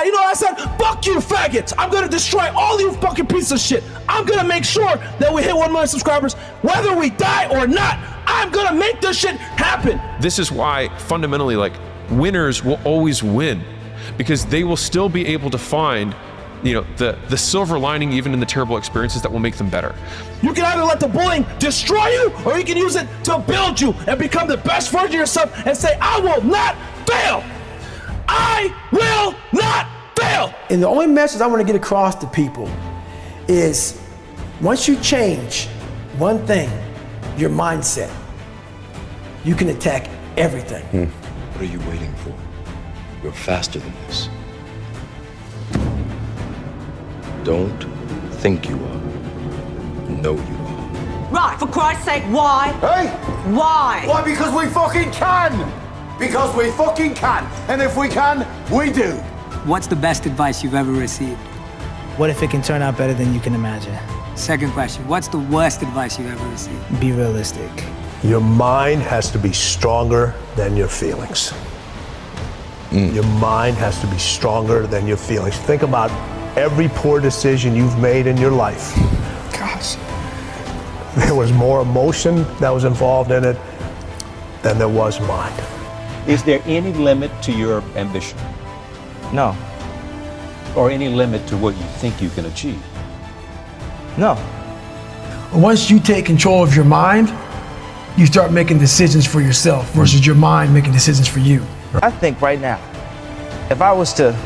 You know what I said? Fuck you, faggots. I'm gonna destroy all you fucking pieces of shit. I'm gonna make sure that we hit 1 million subscribers, whether we die or not. I'm gonna make this shit happen. This is why, fundamentally, like, winners will always win, because they will still be able to find, you know, the silver lining even in the terrible experiences that will make them better. You can either let the bullying destroy you, or you can use it to build you and become the best version of yourself and say, I will not fail. I will not fail. And the only message I want to get across to people is, once you change one thing, your mindset, you can attack everything. What are you waiting for? You're faster than this. Don't think you are. Know you are. Right, for Christ's sake, why? Hey! Why? Why? Because we fucking can! Because we fucking can! And if we can, we do! What's the best advice you've ever received? What if it can turn out better than you can imagine? Second question, what's the worst advice you've ever received? Be realistic. Your mind has to be stronger than your feelings. Your mind has to be stronger than your feelings. Think about every poor decision you've made in your life. Gosh. There was more emotion that was involved in it than there was mind. Is there any limit to your ambition? No. Or any limit to what you think you can achieve? No. Once you take control of your mind, you start making decisions for yourself versus your mind making decisions for you. I think right now, if I was to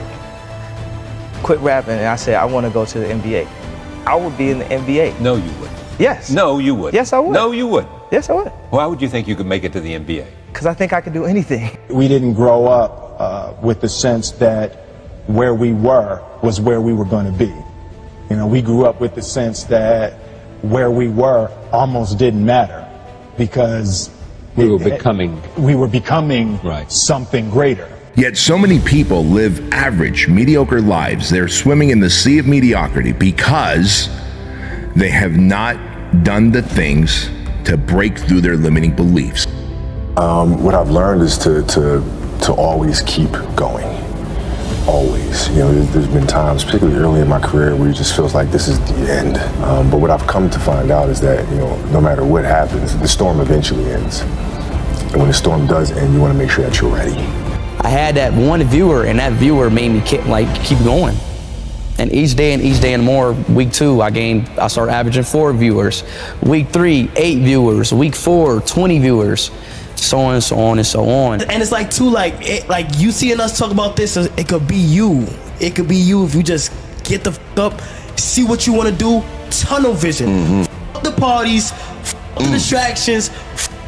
quit rapping and I said I want to go to the NBA, I would be in the NBA. No, you wouldn't. Yes. No, you wouldn't. Yes, I would. No, you wouldn't. Yes, I would. Why would you think you could make it to the NBA? Because I think I could do anything. We didn't grow up with the sense that where we were was where we were going to be. You know, we grew up with the sense that where we were almost didn't matter because we were becoming right. something greater. Yet so many people live average, mediocre lives. They're swimming in the sea of mediocrity because they have not done the things to break through their limiting beliefs. What I've learned is to always keep going. Always. You know, there's been times, particularly early in my career, where it just feels like this is the end. But what I've come to find out is that, you know, no matter what happens, the storm eventually ends. And when the storm does end, you want to make sure that you're ready. I had that one viewer, and that viewer made me keep going. And each day and more, week 2, I started averaging 4 viewers. Week 3, 8 viewers. Week 4, 20 viewers. So on and so on and so on. And it's like, too, like you seeing us talk about this, it could be you. It could be you if you just get the f up, see what you want to do, tunnel vision. F the parties, f the distractions,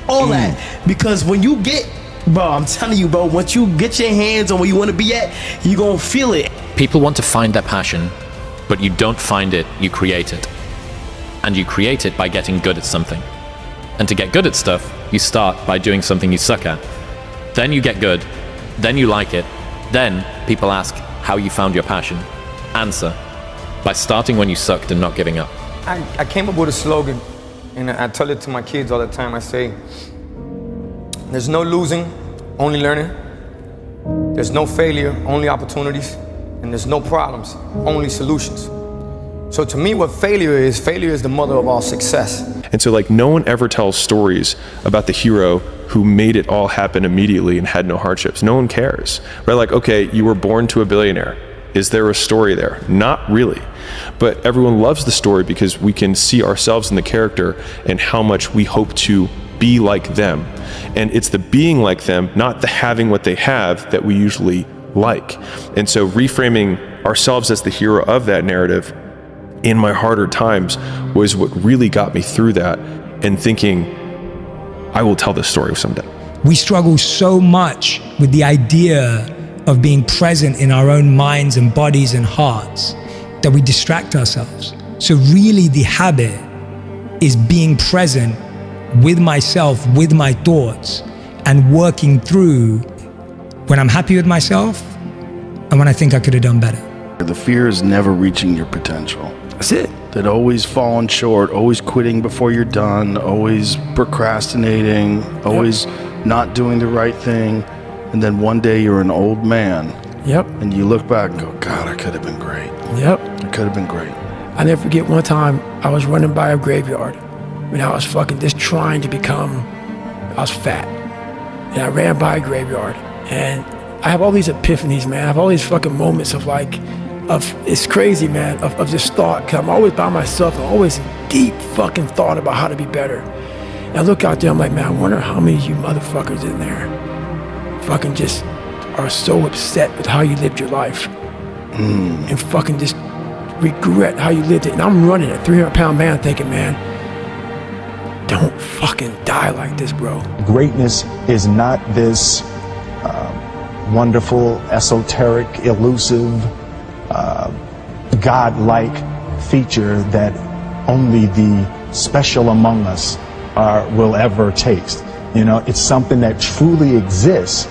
all that. Because when you get, bro, I'm telling you, bro, once you get your hands on where you want to be at, you're going to feel it. People want to find their passion, but you don't find it, you create it. And you create it by getting good at something. And to get good at stuff, you start by doing something you suck at. Then you get good, then you like it, then people ask how you found your passion. Answer, by starting when you sucked and not giving up. I came up with a slogan, and I tell it to my kids all the time. I say, there's no losing, only learning. There's no failure, only opportunities. And there's no problems, only solutions. So to me, what failure is the mother of all success. And so, like, no one ever tells stories about the hero who made it all happen immediately and had no hardships. No one cares, right? Like, okay, you were born to a billionaire. Is there a story there? Not really. But everyone loves the story because we can see ourselves in the character and how much we hope to be like them. And it's the being like them, not the having what they have, that we usually like. And so reframing ourselves as the hero of that narrative in my harder times was what really got me through that, and thinking, I will tell this story someday. We struggle so much with the idea of being present in our own minds and bodies and hearts that we distract ourselves. So really the habit is being present with myself, with my thoughts, and working through when I'm happy with myself and when I think I could have done better. The fear is never reaching your potential. That's it. That always falling short, always quitting before you're done, always procrastinating, always not doing the right thing. And then one day you're an old man Yep. And you look back and go, God, I could have been great. Yep. I could have been great. I never forget one time I was running by a graveyard when I was fucking just trying to become, I was fat. And I ran by a graveyard and I have all these epiphanies, man. I have all these fucking moments of like, it's crazy, man, of this thought. Cause I'm always by myself. I'm always in deep fucking thought about how to be better. And I look out there, I'm like, man, I wonder how many of you motherfuckers in there fucking just are so upset with how you lived your life and fucking just regret how you lived it. And I'm running a 300-pound man thinking, man, don't fucking die like this, bro. Greatness is not this wonderful, esoteric, elusive, God-like feature that only the special among us will ever taste. You know, it's something that truly exists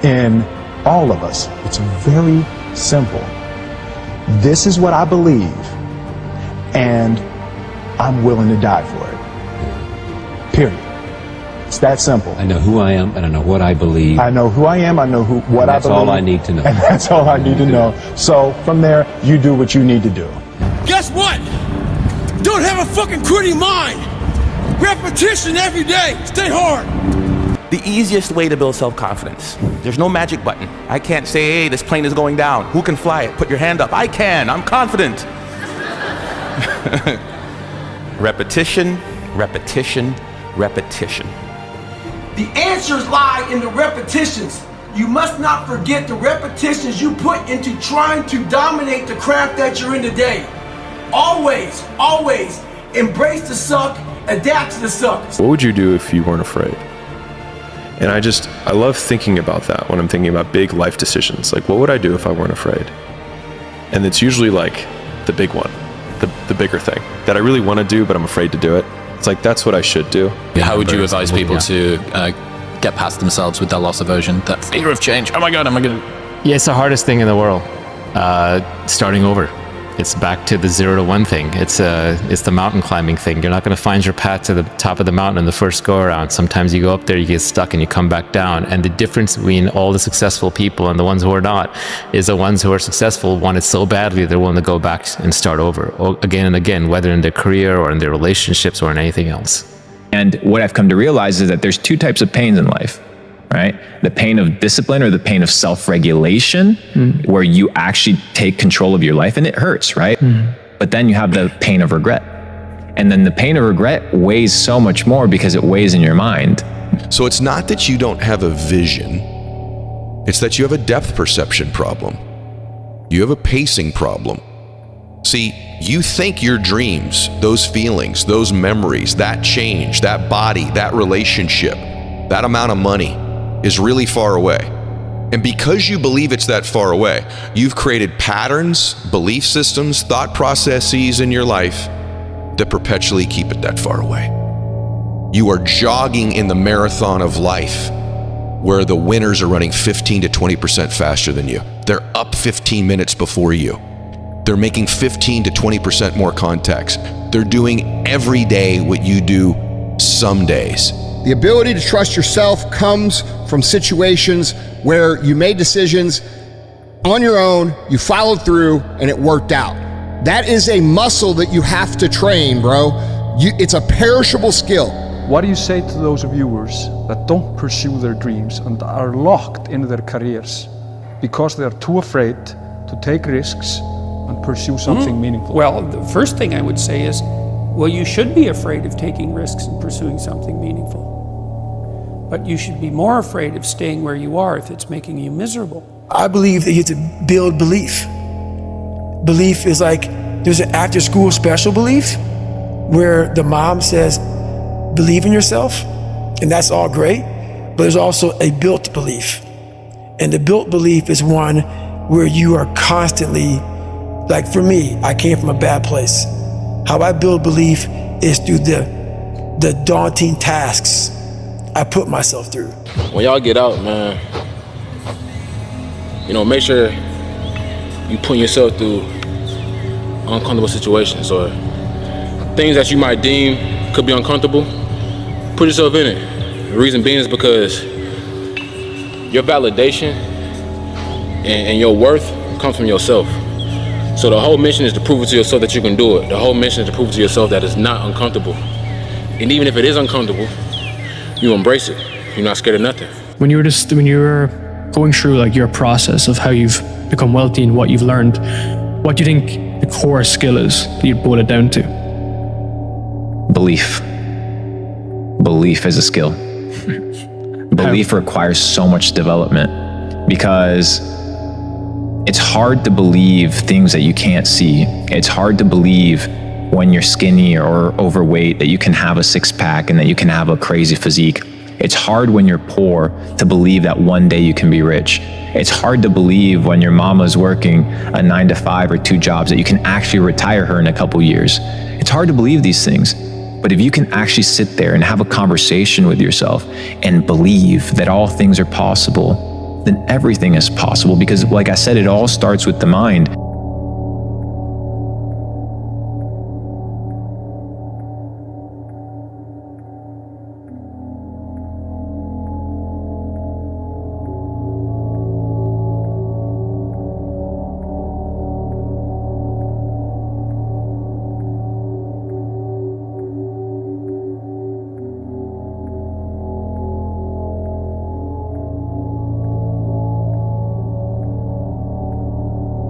in all of us. It's very simple. This is what I believe, and I'm willing to die for it. Period. It's that simple. I know who I am, and I know what I believe. I know who I am, I know what I believe. That's all I need to know. And that's all I need to know. So from there, you do what you need to do. Guess what? Don't have a fucking quitting mind. Repetition every day. Stay hard. The easiest way to build self-confidence. There's no magic button. I can't say, hey, this plane is going down. Who can fly it? Put your hand up. I can. I'm confident. Repetition, repetition, repetition. The answers lie in the repetitions. You must not forget the repetitions you put into trying to dominate the craft that you're in today. Always, always embrace the suck, adapt to the suck. What would you do if you weren't afraid? And I love thinking about that when I'm thinking about big life decisions. Like, what would I do if I weren't afraid? And it's usually like the big one, the bigger thing that I really want to do, but I'm afraid to do it. It's like, that's what I should do. How would you advise people to get past themselves with that loss aversion, that fear of change? Oh my God, am I gonna... Yeah, it's the hardest thing in the world, starting over. It's back to the 0 to 1 thing. It's the mountain climbing thing. You're not going to find your path to the top of the mountain in the first go around. Sometimes you go up there, you get stuck, and you come back down. And the difference between all the successful people and the ones who are not is the ones who are successful want it so badly they're willing to go back and start over again and again, whether in their career or in their relationships or in anything else. And what I've come to realize is that there's two types of pains in life. Right? The pain of discipline or the pain of self-regulation, where you actually take control of your life and it hurts, right? But then you have the pain of regret. And then the pain of regret weighs so much more because it weighs in your mind. So it's not that you don't have a vision, it's that you have a depth perception problem. You have a pacing problem. See, you think your dreams, those feelings, those memories, that change, that body, that relationship, that amount of money is really far away. And because you believe it's that far away, you've created patterns, belief systems, thought processes in your life that perpetually keep it that far away. You are jogging in the marathon of life where the winners are running 15 to 20% faster than you. They're up 15 minutes before you. They're making 15 to 20% more contacts. They're doing every day what you do some days. The ability to trust yourself comes from situations where you made decisions on your own, you followed through, and it worked out. That is a muscle that you have to train, bro. It's a perishable skill. What do you say to those viewers that don't pursue their dreams and are locked in their careers because they're too afraid to take risks and pursue something meaningful? Well, the first thing I would say is, well, you should be afraid of taking risks and pursuing something meaningful. But you should be more afraid of staying where you are if it's making you miserable. I believe that you have to build belief. Belief is like, there's an after school special belief where the mom says, believe in yourself, and that's all great, but there's also a built belief. And the built belief is one where you are constantly, like for me, I came from a bad place. How I build belief is through the daunting tasks I put myself through. When y'all get out, man, make sure you put yourself through uncomfortable situations or things that you might deem could be uncomfortable. Put yourself in it. The reason being is because your validation And your worth comes from yourself. So the whole mission is to prove it to yourself that you can do it. The whole mission is to prove to yourself that it's not uncomfortable. And even if it is uncomfortable, you embrace it. You're not scared of nothing. When you were going through like your process of how you've become wealthy and what you've learned, what do you think the core skill is that you'd boil it down to? Belief. Belief is a skill. Belief requires so much development because it's hard to believe things that you can't see. It's hard to believe when you're skinny or overweight that you can have a six-pack and that you can have a crazy physique. It's hard when you're poor to believe that one day you can be rich. It's hard to believe when your mama's working a 9 to 5 or 2 jobs that you can actually retire her in a couple years. It's hard to believe these things. But if you can actually sit there and have a conversation with yourself and believe that all things are possible, then everything is possible, because like I said, it all starts with the mind.